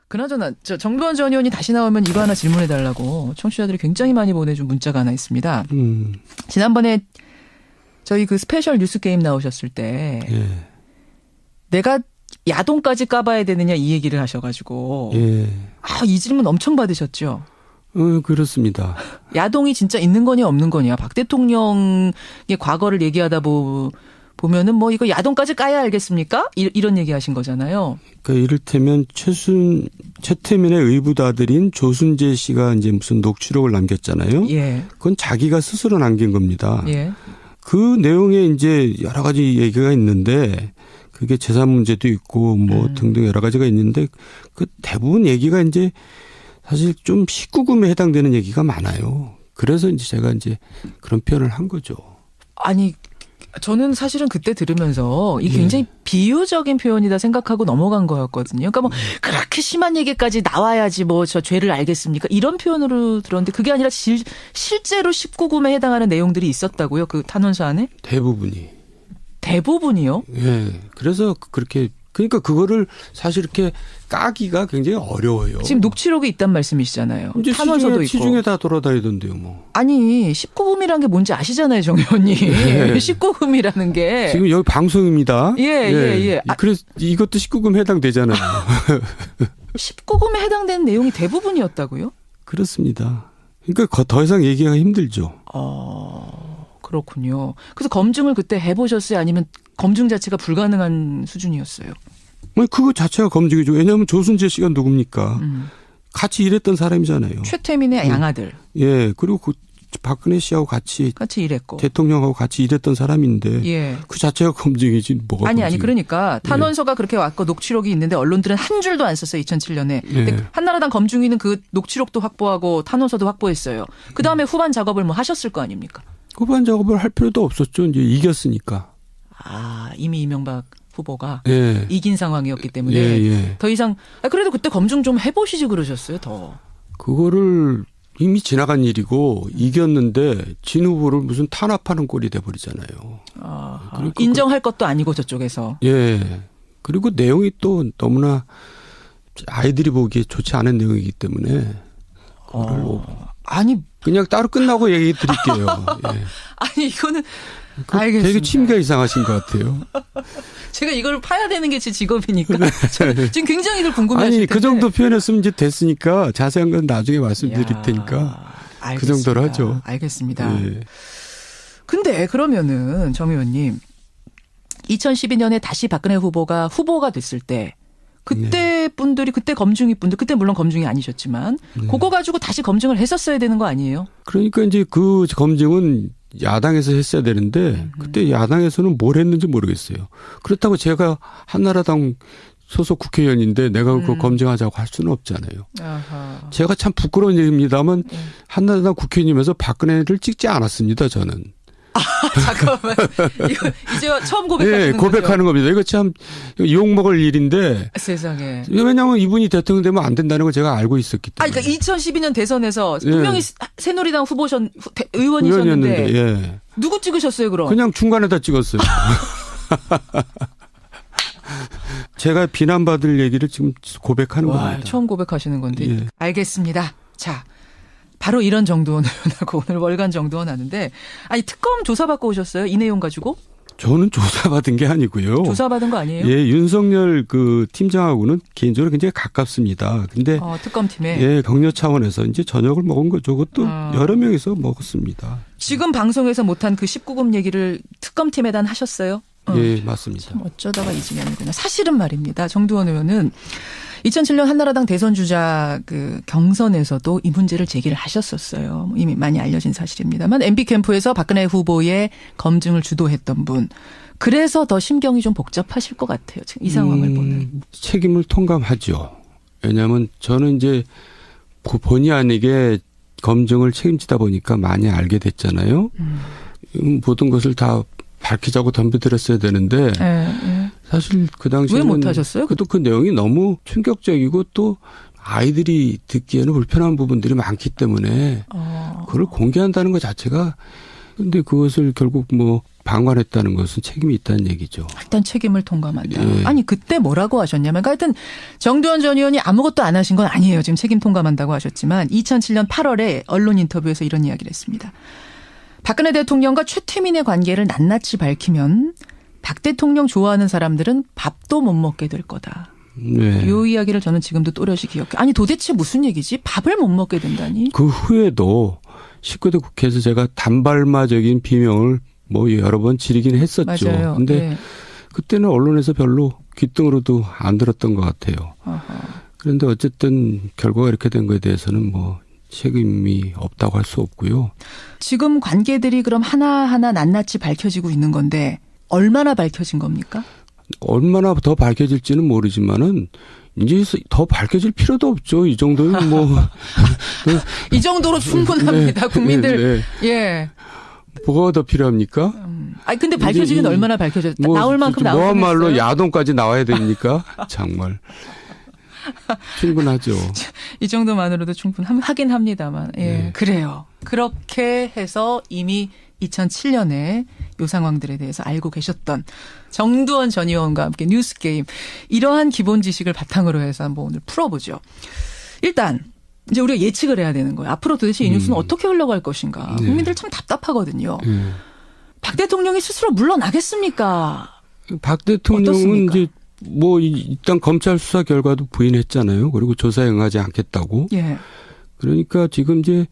그나저나 정두환 전 의원이 다시 나오면 이거 하나 질문해달라고 청취자들이 굉장히 많이 보내준 문자가 하나 있습니다. 지난번에 저희 그 스페셜 뉴스 게임 나오셨을 때 예. 내가 야동까지 까봐야 되느냐 이 얘기를 하셔가지고 예. 이 질문 엄청 받으셨죠. 그렇습니다. 야동이 진짜 있는 거냐 없는 거냐. 박 대통령의 과거를 얘기하다 보면은 뭐 이거 야동까지 까야 알겠습니까? 이런 얘기 하신 거잖아요. 그러니까 이를테면 최태민의 의붓아들인 조순재 씨가 이제 무슨 녹취록을 남겼잖아요. 예. 그건 자기가 스스로 남긴 겁니다. 예. 그 내용에 이제 여러 가지 얘기가 있는데 그게 재산 문제도 있고 뭐 등등 여러 가지가 있는데 그 대부분 얘기가 이제 사실 좀 19금에 해당되는 얘기가 많아요. 그래서 이제 제가 이제 그런 표현을 한 거죠. 아니, 저는 사실은 그때 들으면서 이게 굉장히 비유적인 표현이다 생각하고 넘어간 거였거든요. 그러니까 뭐 그렇게 심한 얘기까지 나와야지 뭐 저 죄를 알겠습니까? 이런 표현으로 들었는데 그게 아니라 실제로 19금에 해당하는 내용들이 있었다고요? 그 탄원서 안에? 대부분이요? 예. 그래서 그렇게 그러니까 그거를 사실 이렇게 까기가 굉장히 어려워요. 지금 녹취록이 있단 말씀이시잖아요. 이제 탄원서도 있고. 시중에 다 돌아다니던데요, 뭐. 아니 19금이라는 게 뭔지 아시잖아요, 정 의원님. 19금이라는 게. 지금 여기 방송입니다. 예. 그래서 이것도 19금 해당되잖아요. 19금에 해당되는 내용이 대부분이었다고요? 그렇습니다. 그러니까 더 이상 얘기가 힘들죠. 그렇군요. 그래서 검증을 그때 해보셨어요? 아니면 검증 자체가 불가능한 수준이었어요? 그거 자체가 검증이죠. 왜냐하면 조순재 씨가 누굽니까? 같이 일했던 사람이잖아요. 최태민의 양아들. 예. 그리고 그 박근혜 씨하고 같이 일했고. 대통령하고 같이 일했던 사람인데 예. 그 자체가 검증이지 뭐가 아니 그러니까 탄원서가 그렇게 왔고 녹취록이 있는데 언론들은 한 줄도 안 썼어요. 2007년에. 근데 한나라당 검증위는 그 녹취록도 확보하고 탄원서도 확보했어요. 그다음에 후반 작업을 뭐 하셨을 거 아닙니까? 후반 작업을 할 필요도 없었죠. 이제 이겼으니까. 이미 이명박 후보가 예. 이긴 상황이었기 때문에 예. 더 이상 그래도 그때 검증 좀 해보시지 그러셨어요. 더. 그거를 이미 지나간 일이고 이겼는데 진 후보를 무슨 탄압하는 꼴이 돼버리잖아요. 인정할 것도 아니고 저쪽에서. 예. 그리고 내용이 또 너무나 아이들이 보기에 좋지 않은 내용이기 때문에 그거를 그냥 따로 끝나고 얘기 드릴게요. 예. 아니 이거는 알겠습니다. 되게 취미가 이상하신 것 같아요. 제가 이걸 파야 되는 게 제 직업이니까 지금 굉장히들 궁금해하실 텐데. 그 정도 표현했으면 이제 됐으니까 자세한 건 나중에 말씀드릴 테니까 알겠습니다. 그 정도로 하죠. 알겠습니다. 예. 근데 그러면은 정 의원님 2012년에 다시 박근혜 후보가 됐을 때 그때 분들이 그때 검증이 분들 그때 물론 검증이 아니셨지만 그거 가지고 다시 검증을 했었어야 되는 거 아니에요? 그러니까 이제 그 검증은 야당에서 했어야 되는데 그때 야당에서는 뭘 했는지 모르겠어요. 그렇다고 제가 한나라당 소속 국회의원인데 내가 그거 검증하자고 할 수는 없잖아요. 아하. 제가 참 부끄러운 얘기입니다만 한나라당 국회의원이면서 박근혜를 찍지 않았습니다. 저는. 잠깐만. 이거 이제 처음 고백하시는 네, 고백하는 겁니다. 이거 참 욕먹을 일인데. 세상에. 왜냐하면 이분이 대통령 되면 안 된다는 걸 제가 알고 있었기 때문에. 그러니까 2012년 대선에서 분명히 새누리당 의원이셨는데 예. 누구 찍으셨어요 그럼? 그냥 중간에다 찍었어요. 제가 비난받을 얘기를 지금 고백하는 겁니다. 처음 고백하시는 건데. 예. 알겠습니다. 자. 바로 이런 정두원 의원하고 오늘 월간 정두원 하는데 특검 조사받고 오셨어요? 이 내용 가지고? 저는 조사받은 게 아니고요. 조사받은 거 아니에요? 예, 윤석열 그 팀장하고는 개인적으로 굉장히 가깝습니다. 근데 특검팀에 예, 격려 차원에서 이제 저녁을 먹은 거죠. 그것도 여러 명이서 먹었습니다. 지금 방송에서 못한 그 19금 얘기를 특검팀에다 하셨어요? 예, 맞습니다. 참 어쩌다가 이 지경이구나. 사실은 말입니다. 정두원 의원은 2007년 한나라당 대선 주자 그 경선에서도 이 문제를 제기를 하셨었어요. 이미 많이 알려진 사실입니다만 MB 캠프에서 박근혜 후보의 검증을 주도했던 분. 그래서 더 심경이 좀 복잡하실 것 같아요. 지금 이 상황을 보면. 책임을 통감하죠. 왜냐하면 저는 이제 본의 아니게 검증을 책임지다 보니까 많이 알게 됐잖아요. 모든 것을 다 밝히자고 덤벼들었어야 되는데 사실 그 당시에는 왜 못하셨어요? 또 그 내용이 너무 충격적이고 또 아이들이 듣기에는 불편한 부분들이 많기 때문에 그걸 공개한다는 것 자체가 근데 그것을 결국 뭐 방관했다는 것은 책임이 있다는 얘기죠. 일단 책임을 통감한다. 예. 아니 그때 뭐라고 하셨냐면 그러니까 하여튼 정두원 전 의원이 아무것도 안 하신 건 아니에요. 지금 책임 통감한다고 하셨지만 2007년 8월에 언론 인터뷰에서 이런 이야기를 했습니다. 박근혜 대통령과 최태민의 관계를 낱낱이 밝히면 박 대통령 좋아하는 사람들은 밥도 못 먹게 될 거다. 네. 이 이야기를 저는 지금도 또렷이 기억해. 아니 도대체 무슨 얘기지? 밥을 못 먹게 된다니? 그 후에도 19대 국회에서 제가 단발마적인 비명을 뭐 여러 번 지르긴 했었죠. 맞아요. 근데 네. 그때는 언론에서 별로 귓등으로도 안 들었던 것 같아요. 어허. 그런데 어쨌든 결과가 이렇게 된 거에 대해서는 뭐 책임이 없다고 할 수 없고요. 지금 관계들이 그럼 하나하나 낱낱이 밝혀지고 있는 건데 얼마나 밝혀진 겁니까? 얼마나 더 밝혀질지는 모르지만은 이제 더 밝혀질 필요도 없죠. 이 정도는 뭐. 이 정도로 충분합니다. 네, 국민들. 네. 예. 뭐가 더 필요합니까? 아니 근데 밝혀지긴 얼마나 밝혀졌다. 뭐 나올 만큼 나오긴 뭐한 말로 했어요. 야동까지 나와야 됩니까? 정말. 충분하죠. 이 정도만으로도 충분하긴 합니다만. 예. 네. 그래요. 그렇게 해서 이미 2007년에 요 상황들에 대해서 알고 계셨던 정두원 전 의원과 함께 뉴스게임. 이러한 기본 지식을 바탕으로 해서 한번 오늘 풀어보죠. 일단 이제 우리가 예측을 해야 되는 거예요. 앞으로 도대체 이 뉴스는 어떻게 흘러갈 것인가. 네. 국민들 참 답답하거든요. 박 대통령이 스스로 물러나겠습니까? 박 대통령은 어떻습니까? 이제 뭐 일단 검찰 수사 결과도 부인했잖아요. 그리고 조사에 응하지 않겠다고. 예. 그러니까 지금 이제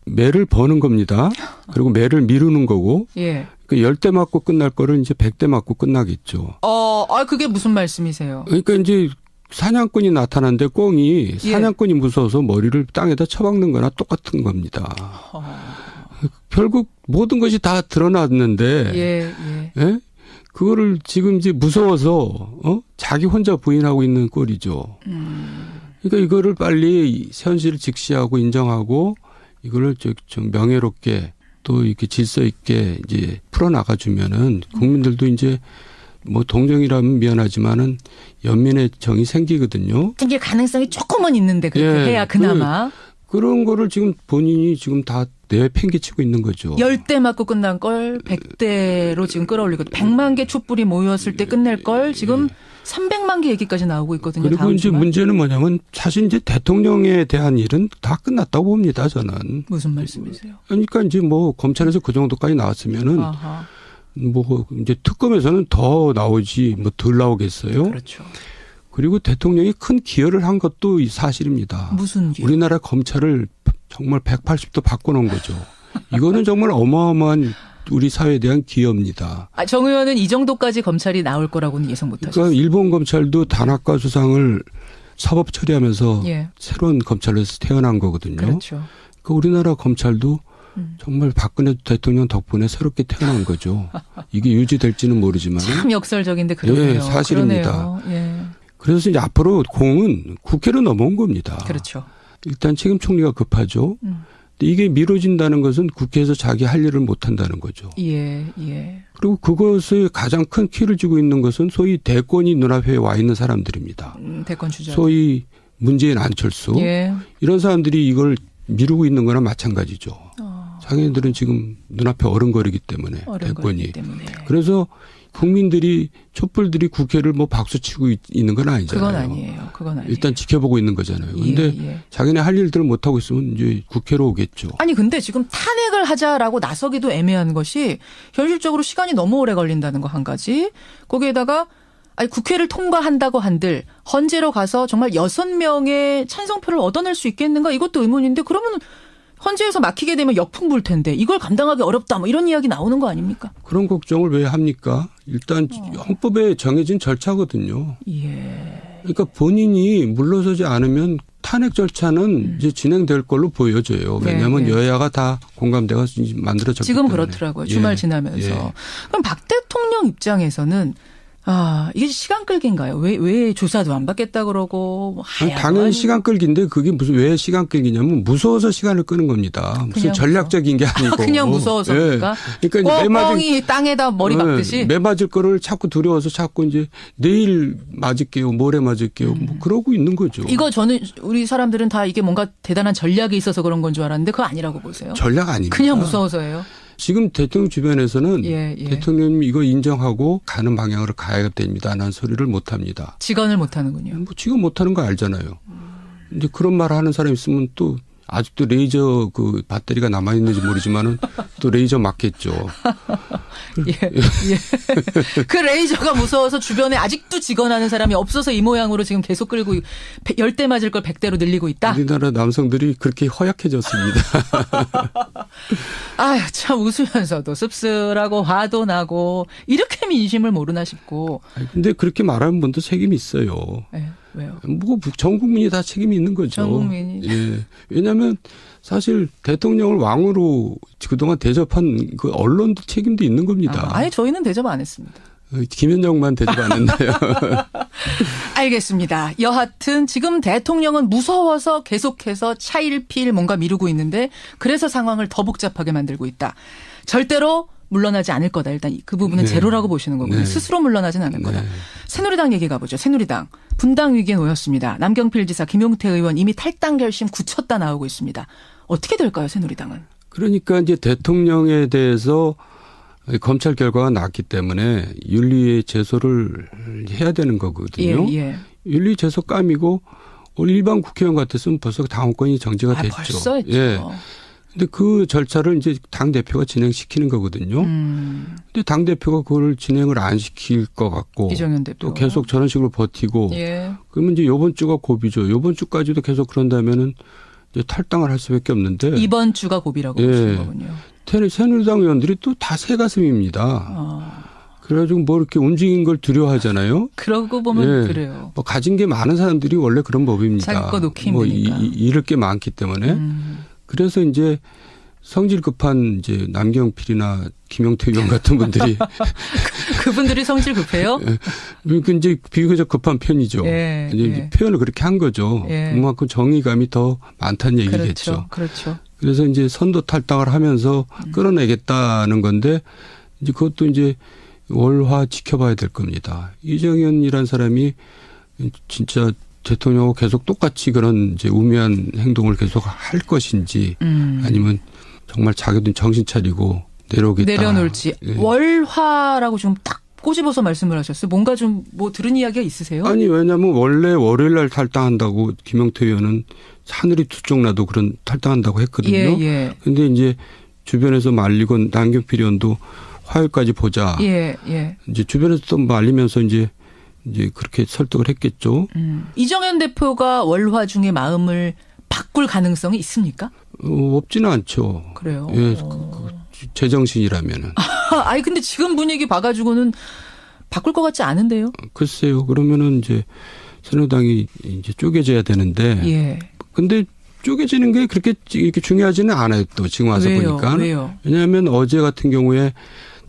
매를 버는 겁니다. 그리고 매를 미루는 거고. 예. 그러니까 10대 맞고 끝날 거를 이제 100대 맞고 끝나겠죠. 그게 무슨 말씀이세요? 그러니까 이제 사냥꾼이 나타났는데 꽁이 예. 사냥꾼이 무서워서 머리를 땅에다 쳐박는 거나 똑같은 겁니다. 결국 모든 것이 다 드러났는데 예. 예? 그거를 지금 이제 무서워서 자기 혼자 부인하고 있는 꼴이죠. 그러니까 이거를 빨리 현실을 직시하고 인정하고 이거를 좀 명예롭게 또 이렇게 질서 있게 이제 풀어나가 주면은 국민들도 이제 뭐 동정이라면 미안하지만은 연민의 정이 생기거든요. 생길 가능성이 조금은 있는데 그렇게 예. 해야 그나마. 그런 거를 지금 본인이 지금 다 내팽개치고 있는 거죠. 10대 맞고 끝난 걸 100대로 지금 끌어올리고 100만 개 촛불이 모였을 때 끝낼 걸 지금 300만 개 얘기까지 나오고 있거든요. 그리고 다음 이제 주말. 문제는 뭐냐면 사실 이제 대통령에 대한 일은 다 끝났다고 봅니다. 저는. 무슨 말씀이세요? 그러니까 이제 뭐 검찰에서 그 정도까지 나왔으면은 아하. 뭐 이제 특검에서는 더 나오지 뭐 덜 나오겠어요. 그렇죠. 그리고 대통령이 큰 기여를 한 것도 사실입니다. 무슨 기회? 우리나라 검찰을 정말 180도 바꿔놓은 거죠. 이거는 정말 어마어마한 우리 사회에 대한 기여입니다. 정 의원은 이 정도까지 검찰이 나올 거라고는 예상 못 하셨어요. 그러니까 일본 검찰도 단학과 수상을 사법 처리하면서 예. 새로운 검찰로서 태어난 거거든요. 그렇죠. 그러니까 우리나라 검찰도 정말 박근혜 대통령 덕분에 새롭게 태어난 거죠. 이게 유지될지는 모르지만. 참 역설적인데 그러네요. 예, 사실입니다. 그러네요. 예. 그래서 이제 앞으로 공은 국회로 넘어온 겁니다. 그렇죠. 일단 책임 총리가 급하죠. 근데 이게 미뤄진다는 것은 국회에서 자기 할 일을 못 한다는 거죠. 예, 예. 그리고 그것을 가장 큰 키를 쥐고 있는 것은 소위 대권이 눈앞에 와 있는 사람들입니다. 대권 주자. 소위 문재인 안철수. 예. 이런 사람들이 이걸 미루고 있는 거나 마찬가지죠. 자기네들은 지금 눈앞에 어른거리기 때문에 대권이. 때문에. 그래서 국민들이 촛불들이 국회를 뭐 박수치고 있는 건 아니잖아요. 그건 아니에요. 그건 아니에요. 일단 지켜보고 있는 거잖아요. 그런데 예. 자기네 할 일들을 못 하고 있으면 이제 국회로 오겠죠. 아니 근데 지금 탄핵을 하자라고 나서기도 애매한 것이 현실적으로 시간이 너무 오래 걸린다는 거 한 가지. 거기에다가 아니 국회를 통과한다고 한들 헌재로 가서 정말 6명의 찬성표를 얻어낼 수 있겠는가 이것도 의문인데 그러면 헌재에서 막히게 되면 역풍 불 텐데 이걸 감당하기 어렵다 뭐 이런 이야기 나오는 거 아닙니까? 그런 걱정을 왜 합니까? 일단 헌법에 정해진 절차거든요. 예. 그러니까 본인이 물러서지 않으면 탄핵 절차는 이제 진행될 걸로 보여져요. 왜냐하면 네. 여야가 다 공감대가 만들어졌기 지금 때문에. 그렇더라고요. 주말 예. 지나면서. 예. 그럼 박 대통령 입장에서는 이게 시간 끌기인가요? 왜 조사도 안 받겠다 그러고 뭐 아니, 당연히 시간 끌기인데 그게 무슨 왜 시간 끌기냐면 무서워서 시간을 끄는 겁니다. 무슨 전략적인 게 아니고. 그냥 무서워서입니까? 예. 그러니까 뻥이 땅에다 머리 박듯이. 매 맞을 거를 자꾸 두려워서 자꾸 이제 내일 맞을게요. 모레 맞을게요. 뭐 그러고 있는 거죠. 이거 저는 우리 사람들은 다 이게 뭔가 대단한 전략이 있어서 그런 건 줄 알았는데 그거 아니라고 보세요. 전략 아닙니다. 그냥 무서워서예요. 지금 대통령 주변에서는 예. 대통령님 이거 인정하고 가는 방향으로 가야 됩니다라는 소리를 못 합니다. 직언을 못 하는군요. 뭐 지금 못 하는 거 알잖아요. 이제 그런 말 하는 사람 있으면 또 아직도 레이저 그 배터리가 남아 있는지 모르지만은 또 레이저 맞겠죠. 예. 그 레이저가 무서워서 주변에 아직도 직언하는 사람이 없어서 이 모양으로 지금 계속 끌고 10대 맞을 걸 100대로 늘리고 있다. 우리나라 남성들이 그렇게 허약해졌습니다. 아유, 참 웃으면서도 씁쓸하고 화도 나고 이렇게 민심을 모르나 싶고. 근데 그렇게 말하는 분도 책임이 있어요. 네, 왜요? 뭐 전 국민이 다 책임이 있는 거죠. 전 국민이. 예. 왜냐하면 사실 대통령을 왕으로 그동안 대접한 그 언론도 책임도 있는 겁니다. 아예 저희는 대접 안 했습니다. 김현정만 대접 안 했나요? 알겠습니다. 여하튼 지금 대통령은 무서워서 계속해서 차일피일 뭔가 미루고 있는데 그래서 상황을 더 복잡하게 만들고 있다. 절대로 물러나지 않을 거다. 일단 그 부분은 네. 제로라고 보시는 거고요. 네. 스스로 물러나진 않을 거다. 네. 새누리당 얘기 가보죠. 새누리당. 분당 위기에 놓였습니다. 남경필 지사, 김용태 의원 이미 탈당 결심 굳혔다 나오고 있습니다. 어떻게 될까요, 새누리당은? 그러니까 이제 대통령에 대해서 검찰 결과가 났기 때문에 윤리 제소를 해야 되는 거거든요. 예. 윤리 제소 까미고 일반 국회의원 같았으면 벌써 당원권이 정지가 됐죠. 벌써 했죠. 예. 근데 그 절차를 이제 당 대표가 진행시키는 거거든요. 근데 당 대표가 그걸 진행을 안 시킬 것 같고 이정현 대표 또 계속 저런 식으로 버티고 예. 그러면 이제 이번 주가 고비죠. 이번 주까지도 계속 그런다면은 이제 탈당을 할 수밖에 없는데 이번 주가 고비라고 예. 보시는 거군요. 새누리당 의원들이 또 다 새가슴입니다. 그래가지고 뭐 이렇게 움직인 걸 두려워하잖아요. 그러고 보면 예. 그래요. 뭐 가진 게 많은 사람들이 원래 그런 법입니다. 자기 거 놓기 뭐 힘드니까. 잃을 게 많기 때문에. 그래서 이제 성질 급한 이제 남경필이나 김용태 의원 같은 분들이 그분들이 성질 급해요? 이제 비교적 급한 편이죠. 예, 이제 표현을 그렇게 한 거죠. 예. 그만큼 정의감이 더 많다는 얘기겠죠. 그렇죠. 그래서 이제 선도 탈당을 하면서 끌어내겠다는 건데 이제 그것도 이제 월화 지켜봐야 될 겁니다. 이정현이란 사람이 진짜 대통령하고 계속 똑같이 그런 이제 우매한 행동을 계속 할 것인지 아니면 정말 자기도 정신 차리고 내려오겠다. 내려놓을지. 예. 월화라고 좀 딱 꼬집어서 말씀을 하셨어요. 뭔가 좀 뭐 들은 이야기가 있으세요? 아니 왜냐하면 원래 월요일 날 탈당한다고 김용태 의원은 하늘이 두 쪽 나도 그런 탈당한다고 했거든요. 예. 근데 이제 주변에서 말리고 남경필 의원도 화요일까지 보자. 예. 이제 주변에서 또 말리면서 이제 그렇게 설득을 했겠죠. 이정현 대표가 월화 중에 마음을 바꿀 가능성이 있습니까? 없지는 않죠. 그래요. 예, 제정신이라면은. 아니 근데 지금 분위기 봐가지고는 바꿀 것 같지 않은데요. 글쎄요. 그러면은 이제 새누리당이 이제 쪼개져야 되는데. 예. 근데 쪼개지는 게 그렇게 이렇게 중요하지는 않아요. 또 지금 와서 보니까. 왜요? 왜냐하면 어제 같은 경우에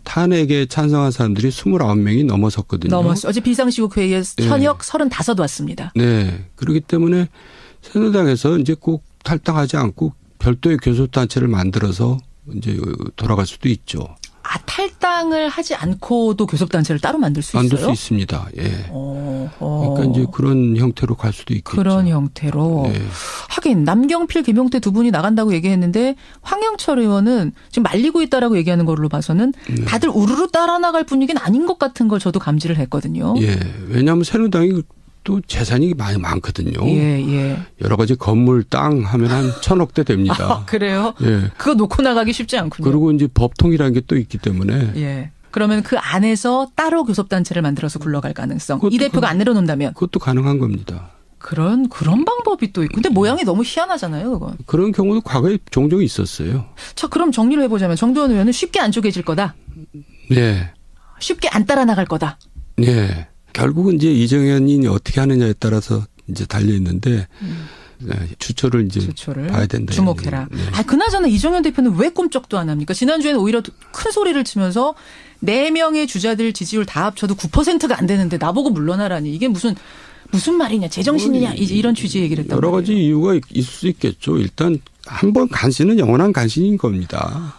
탄핵에 찬성한 사람들이 29명이 넘어섰거든요. 넘었어요. 어제 비상시국 회의에 현역 35 왔습니다. 네. 그렇기 때문에 새누리당에서 이제 꼭 탈당하지 않고 별도의 교섭단체를 만들어서 이제 돌아갈 수도 있죠. 아, 탈당을 하지 않고도 교섭단체를 따로 만들 수 있어요? 만들 수 있습니다. 예. 그러니까 이제 그런 형태로 갈 수도 있겠죠. 그런 형태로. 네. 하긴 남경필, 김용태 두 분이 나간다고 얘기했는데 황영철 의원은 지금 말리고 있다라고 얘기하는 걸로 봐서는 다들 우르르 따라 나갈 분위기는 아닌 것 같은 걸 저도 감지를 했거든요. 예. 왜냐하면 새누리당이 또 재산이 많이 많거든요. 예. 여러 가지 건물, 땅 하면 한 1,000억대 됩니다. 아, 그래요? 예. 그거 놓고 나가기 쉽지 않군요. 그리고 이제 법통이라는 게 또 있기 때문에. 예. 그러면 그 안에서 따로 교섭단체를 만들어서 굴러갈 가능성. 이 대표가 안 내려놓는다면. 그것도 가능한 겁니다. 그런 방법이 또 있고. 근데 모양이 너무 희한하잖아요, 그건. 그런 경우도 과거에 종종 있었어요. 자, 그럼 정리를 해보자면 정두원 의원은 쉽게 안 쪼개질 거다. 네. 쉽게 안 따라 나갈 거다. 네. 결국은 이제 이정현이 어떻게 하느냐에 따라서 이제 달려 있는데 주초를 봐야 된다. 주목해라. 네. 아, 그나저나 이정현 대표는 왜 꼼짝도 안 합니까? 지난주에는 오히려 큰 소리를 치면서 4명의 주자들 지지율 다 합쳐도 9%가 안 되는데 나보고 물러나라니. 이게 무슨 말이냐. 제정신이냐. 이런 취지의 얘기를 했단 여러 말이에요. 가지 이유가 있을 수 있겠죠. 일단 한 번 간신은 영원한 간신인 겁니다.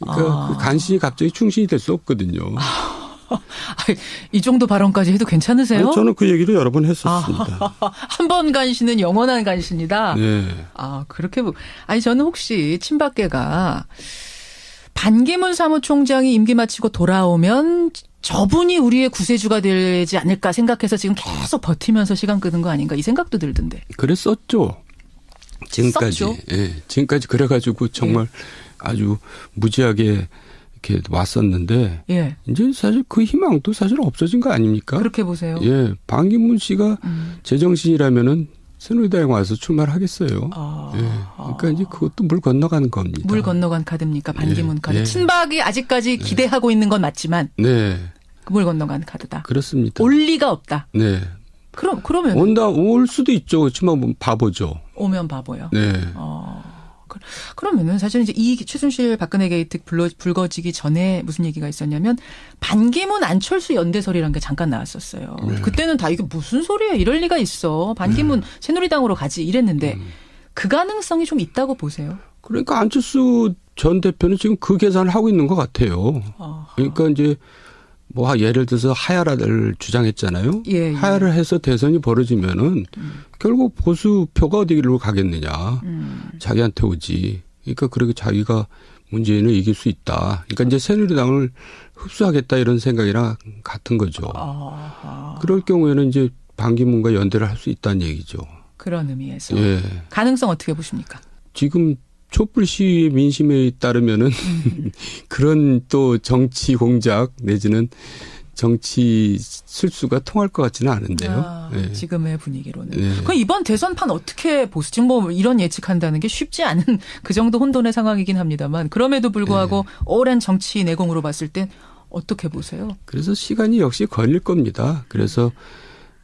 그러니까 그 간신이 갑자기 충신이 될 수 없거든요. 이 정도 발언까지 해도 괜찮으세요? 아니, 저는 그 얘기를 여러 번 했었습니다. 한 번 간신은 영원한 간신이다. 네. 그렇게 아니 저는 혹시 친박계가 반기문 사무총장이 임기 마치고 돌아오면 저분이 우리의 구세주가 되지 않을까 생각해서 지금 계속 버티면서 시간 끄는 거 아닌가 이 생각도 들던데. 그랬었죠. 지금까지. 썼죠? 예, 지금까지 그래가지고 정말 아주 무지하게 이렇게 왔었는데 예. 이제 사실 그 희망도 사실 없어진 거 아닙니까? 그렇게 보세요. 예, 반기문 씨가 제정신이라면은 새누리당에 와서 출마를 하겠어요. 예, 그러니까 이제 그것도 물 건너가는 겁니다. 물 건너간 카드입니까? 반기문 예, 카드. 예. 친박이 아직까지 기대하고 있는 건 맞지만 네, 물 건너간 카드다. 그렇습니다. 올 리가 없다. 네. 그러면 올 수도 있죠. 그렇지만 바보죠. 오면 바보요. 네. 그러면은 사실 이제 이 최순실 박근혜 게이트 불거지기 전에 무슨 얘기가 있었냐면 반기문 안철수 연대설이라는 게 잠깐 나왔었어요. 네. 그때는 다 이게 무슨 소리야? 이럴 리가 있어. 반기문 새누리당으로 가지 이랬는데 그 가능성이 좀 있다고 보세요. 그러니까 안철수 전 대표는 지금 그 계산을 하고 있는 것 같아요. 그러니까 이제 뭐 예를 들어서 하야를 주장했잖아요. 예. 하야를 해서 대선이 벌어지면은 결국 보수표가 어디로 가겠느냐. 자기한테 오지. 그러니까 그렇게 자기가 문재인을 이길 수 있다. 그러니까 이제 새누리당을 흡수하겠다 이런 생각이랑 같은 거죠. 그럴 경우에는 이제 반기문과 연대를 할 수 있다는 얘기죠. 그런 의미에서. 예. 가능성 어떻게 보십니까? 지금 촛불 시위 민심에 따르면은 그런 또 정치 공작 내지는 정치 술수가 통할 것 같지는 않은데요. 네. 지금의 분위기로는. 네. 그럼 이번 대선판 어떻게 보세요? 지금 뭐 이런 예측한다는 게 쉽지 않은 그 정도 혼돈의 상황이긴 합니다만 그럼에도 불구하고 오랜 정치 내공으로 봤을 땐 어떻게 보세요? 그래서 시간이 역시 걸릴 겁니다. 그래서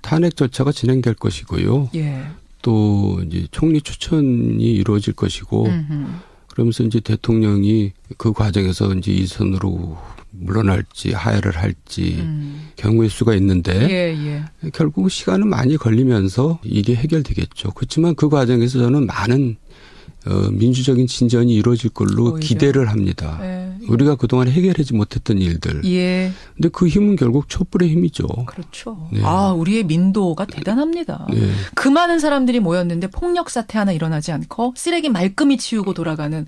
탄핵 절차가 진행될 것이고요. 예. 또 이제 총리 추천이 이루어질 것이고 그러면서 이제 대통령이 그 과정에서 이제 이선으로 물러날지 하야를 할지 경우의 수가 있는데 결국 시간은 많이 걸리면서 일이 해결되겠죠. 그렇지만 그 과정에서 저는 많은 민주적인 진전이 이루어질 걸로 오히려. 기대를 합니다. 우리가 그동안 해결하지 못했던 일들. 근데 그 힘은 결국 촛불의 힘이죠. 그렇죠. 네. 우리의 민도가 대단합니다. 네. 그 많은 사람들이 모였는데 폭력 사태 하나 일어나지 않고 쓰레기 말끔히 치우고 돌아가는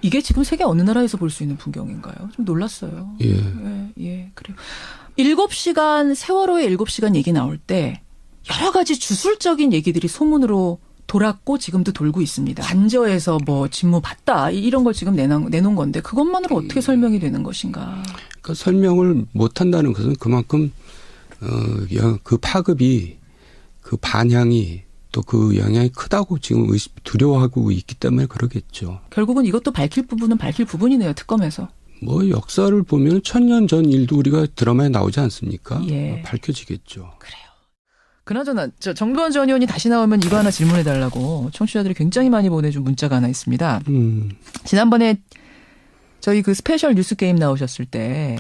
이게 지금 세계 어느 나라에서 볼 수 있는 풍경인가요? 좀 놀랐어요. 예, 그래요. 7시간 세월호의 7시간 얘기 나올 때 여러 가지 주술적인 얘기들이 소문으로 돌았고 지금도 돌고 있습니다. 관저에서 뭐 직무 봤다 이런 걸 지금 내놓은 건데 그것만으로 어떻게 설명이 되는 것인가? 그러니까 설명을 못한다는 것은 그만큼 그 파급이 그 반향이 또 그 영향이 크다고 지금 두려워하고 있기 때문에 그러겠죠. 결국은 이것도 밝힐 부분은 밝힐 부분이네요. 특검에서. 뭐 역사를 보면 1000년 전 일도 우리가 드라마에 나오지 않습니까? 예. 밝혀지겠죠. 그래요. 그나저나 정두원 전 의원이 다시 나오면 이거 하나 질문해달라고 청취자들이 굉장히 많이 보내준 문자가 하나 있습니다. 지난번에 저희 그 스페셜 뉴스 게임 나오셨을 때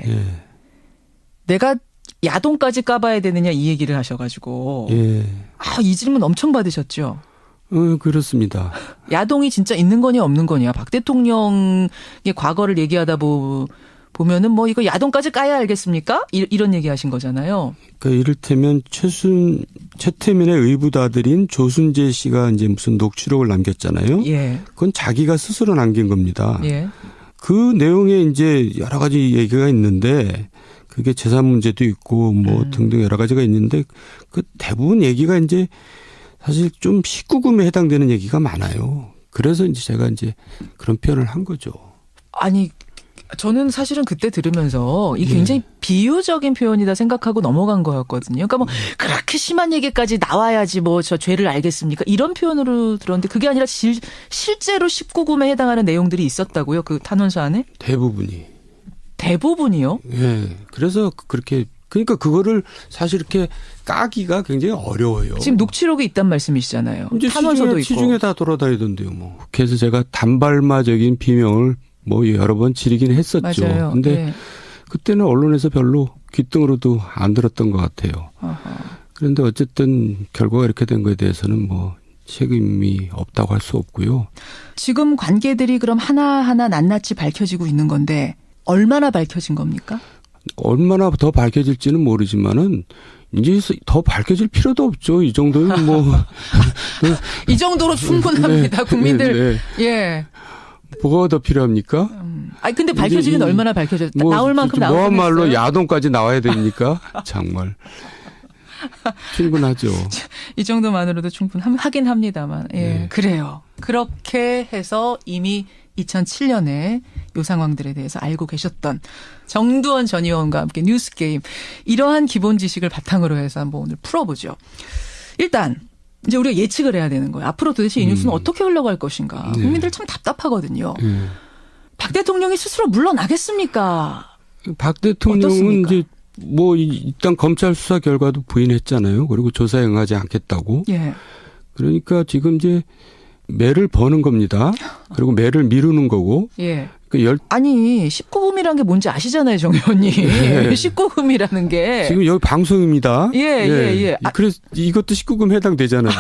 내가 야동까지 까봐야 되느냐 이 얘기를 하셔가지고 이 질문 엄청 받으셨죠? 그렇습니다. 야동이 진짜 있는 거냐 없는 거냐. 박 대통령의 과거를 얘기하다 보면은 뭐 이거 야동까지 까야 알겠습니까? 이런 얘기 하신 거잖아요. 그러니까 이를테면 최태민의 의붓아들인 조순재 씨가 이제 무슨 녹취록을 남겼잖아요. 그건 자기가 스스로 남긴 겁니다. 그 내용에 이제 여러 가지 얘기가 있는데 그게 재산 문제도 있고 뭐 등등 여러 가지가 있는데 그 대부분 얘기가 이제 사실 좀 19금에 해당되는 얘기가 많아요. 그래서 이제 제가 이제 그런 표현을 한 거죠. 아니, 저는 사실은 그때 들으면서 이게 굉장히 비유적인 표현이다 생각하고 넘어간 거였거든요. 그러니까 뭐 그렇게 심한 얘기까지 나와야지 뭐 저 죄를 알겠습니까? 이런 표현으로 들었는데 그게 아니라 실제로 19금에 해당하는 내용들이 있었다고요? 그 탄원서 안에? 대부분이요? 예. 그래서 그렇게 그러니까 그거를 사실 이렇게 까기가 굉장히 어려워요. 지금 녹취록이 있단 말씀이시잖아요. 이제 탄원서도 있고. 시중에 다 돌아다니던데요, 뭐. 그래서 제가 단발마적인 비명을 뭐 여러 번 지르긴 했었죠. 맞아요. 근데 그때는 언론에서 별로 귓등으로도 안 들었던 것 같아요. 그런데 어쨌든 결과가 이렇게 된 거에 대해서는 뭐 책임이 없다고 할 수 없고요. 지금 관계들이 그럼 하나하나 낱낱이 밝혀지고 있는 건데 얼마나 밝혀진 겁니까? 얼마나 더 밝혀질지는 모르지만은 이제 더 밝혀질 필요도 없죠. 이 정도는 뭐. 이 정도로 충분합니다. 국민들. 뭐가 더 필요합니까? 아니 근데 밝혀지긴 얼마나 밝혀졌다. 나올 만큼 나오긴 뭐한 말로 했어요. 야동까지 나와야 됩니까? 정말. 충분하죠. 이 정도만으로도 충분하긴 합니다만. 예, 네. 그래요. 그렇게 해서 이미 2007년에 요 상황들에 대해서 알고 계셨던 정두원 전 의원과 함께 뉴스게임. 이러한 기본 지식을 바탕으로 해서 한번 오늘 풀어보죠. 일단 이제 우리가 예측을 해야 되는 거예요. 앞으로 도대체 이 뉴스는 어떻게 흘러갈 것인가. 네. 국민들 참 답답하거든요. 박 대통령이 스스로 물러나겠습니까? 박 대통령은 어떻습니까? 이제 뭐 일단 검찰 수사 결과도 부인했잖아요. 그리고 조사에 응하지 않겠다고. 예. 그러니까 지금 이제 매를 버는 겁니다. 그리고 매를 미루는 거고. 예. 그 아니 19금이라는 게 뭔지 아시잖아요, 정 의원님. 네. 19금이라는 게. 지금 여기 방송입니다. 예. 그래서 이것도 19금 해당되잖아요.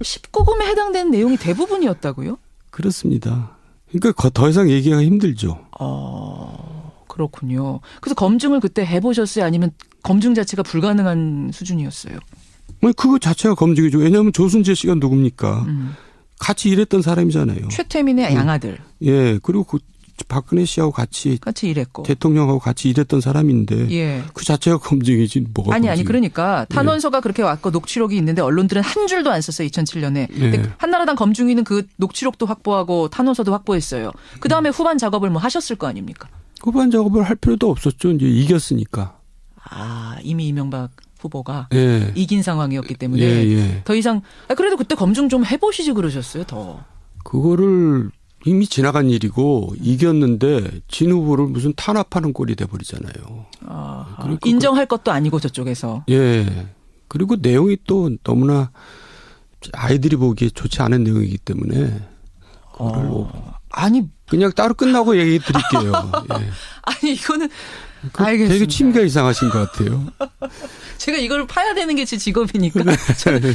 19금에 해당되는 내용이 대부분이었다고요? 그렇습니다. 그러니까 더 이상 얘기가 힘들죠. 그렇군요. 그래서 검증을 그때 해보셨어요? 아니면 검증 자체가 불가능한 수준이었어요? 뭐 그거 자체가 검증이죠. 왜냐하면 조순재 씨가 누굽니까? 같이 일했던 사람이잖아요. 최태민의 양아들. 예. 그리고 그 박근혜 씨하고 같이 일했고. 대통령하고 같이 일했던 사람인데 예. 그 자체가 검증이지 뭐가 아니 검증이에요. 그러니까 탄원서가 그렇게 왔고 녹취록이 있는데 언론들은 한 줄도 안 썼어요. 2007년에. 근데 한나라당 검증위는 그 녹취록도 확보하고 탄원서도 확보했어요. 그다음에 후반 작업을 뭐 하셨을 거 아닙니까? 후반 작업을 할 필요도 없었죠. 이제 이겼으니까. 이미 이명박 후보가 예. 이긴 상황이었기 때문에 예. 더 이상 그래도 그때 검증 좀 해보시지 그러셨어요. 더. 그거를 이미 지나간 일이고 이겼는데 진 후보를 무슨 탄압하는 꼴이 돼버리잖아요. 그러니까 인정할 것도 아니고 저쪽에서. 예. 그리고 내용이 또 너무나 아이들이 보기에 좋지 않은 내용이기 때문에 그거를 아니 그냥 따로 끝나고 얘기 드릴게요. 예. 아니 이거는 알겠습니다. 되게 취미가 이상하신 것 같아요. 제가 이걸 파야 되는 게 제 직업이니까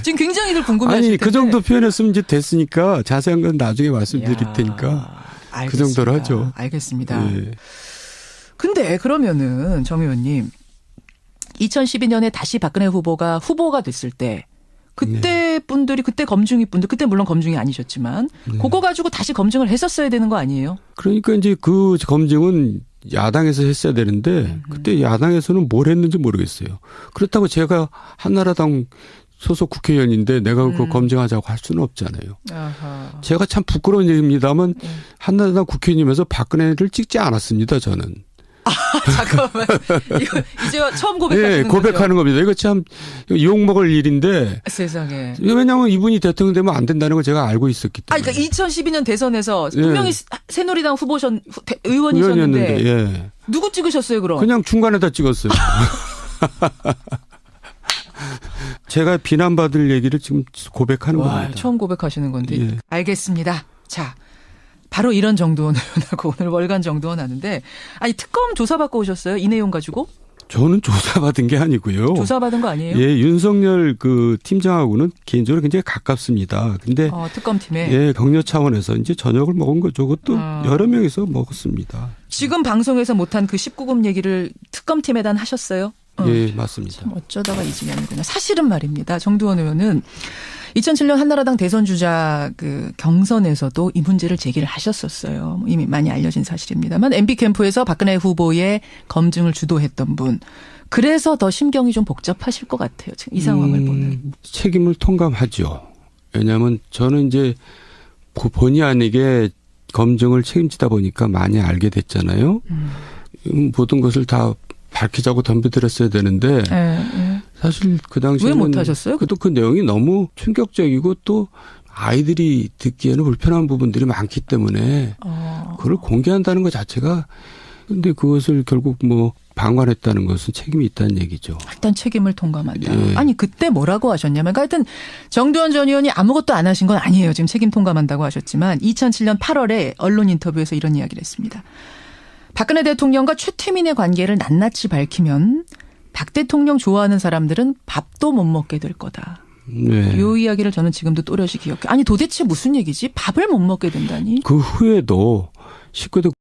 지금 굉장히들 궁금해하실 아니 텐데. 그 정도 표현했으면 이제 됐으니까 자세한 건 나중에 말씀드릴 테니까 알겠습니다. 그 정도로 하죠. 알겠습니다. 예. 근데 그러면은 정 의원님 2012년에 다시 박근혜 후보가 됐을 때 그때 분들이 그때 검증이 분들 그때 물론 검증이 아니셨지만 그거 가지고 다시 검증을 했었어야 되는 거 아니에요? 그러니까 이제 그 검증은 야당에서 했어야 되는데 그때 야당에서는 뭘 했는지 모르겠어요. 그렇다고 제가 한나라당 소속 국회의원인데 내가 그거 검증하자고 할 수는 없잖아요. 아하. 제가 참 부끄러운 얘기입니다만 한나라당 국회의원이면서 박근혜를 찍지 않았습니다. 저는. 잠깐만. 이거 이제 처음 고백하시는 예, 거죠? 고백하는 겁니다. 이거 참 욕먹을 일인데. 세상에. 왜냐하면 이분이 대통령 되면 안 된다는 걸 제가 알고 있었기 때문에. 그러니까 2012년 대선에서 분명히 새누리당 의원이셨는데 의원이었는데, 예. 누구 찍으셨어요, 그럼? 그냥 중간에다 찍었어요. 제가 비난받을 얘기를 지금 고백하는 겁니다. 처음 고백하시는 건데. 예. 알겠습니다. 자, 바로 이런 정두원 의원하고 오늘 월간 정두원 하는데 아니 특검 조사받고 오셨어요? 이 내용 가지고? 저는 조사받은 게 아니고요. 조사받은 거 아니에요? 예, 윤석열 그 팀장하고는 개인적으로 굉장히 가깝습니다. 근데 특검팀에. 예, 격려 차원에서 이제 저녁을 먹은 거죠. 그것도 여러 명이서 먹었습니다. 지금 방송에서 못한 그 19금 얘기를 특검팀에다 하셨어요? 예, 맞습니다. 참 어쩌다가 이 지경이구나. 사실은 말입니다. 정두원 의원은 2007년 한나라당 대선 주자 그 경선에서도 이 문제를 제기를 하셨었어요. 이미 많이 알려진 사실입니다만 MB 캠프에서 박근혜 후보의 검증을 주도했던 분. 그래서 더 심경이 좀 복잡하실 것 같아요. 지금 이 상황을 보면. 책임을 통감하죠. 왜냐하면 저는 이제 본의 아니게 검증을 책임지다 보니까 많이 알게 됐잖아요. 모든 것을 다 밝히자고 덤벼들었어야 되는데 사실 그 당시에는 왜 못하셨어요? 또 그 내용이 너무 충격적이고 또 아이들이 듣기에는 불편한 부분들이 많기 때문에 그걸 공개한다는 것 자체가 근데 그것을 결국 뭐 방관했다는 것은 책임이 있다는 얘기죠. 일단 책임을 통감한다. 예. 아니 그때 뭐라고 하셨냐면 하여튼 정두원 전 의원이 아무것도 안 하신 건 아니에요. 지금 책임 통감한다고 하셨지만 2007년 8월에 언론 인터뷰에서 이런 이야기를 했습니다. 박근혜 대통령과 최태민의 관계를 낱낱이 밝히면 박 대통령 좋아하는 사람들은 밥도 못 먹게 될 거다. 네. 이 이야기를 저는 지금도 또렷이 기억해요. 아니 도대체 무슨 얘기지? 밥을 못 먹게 된다니? 그 후에도 19대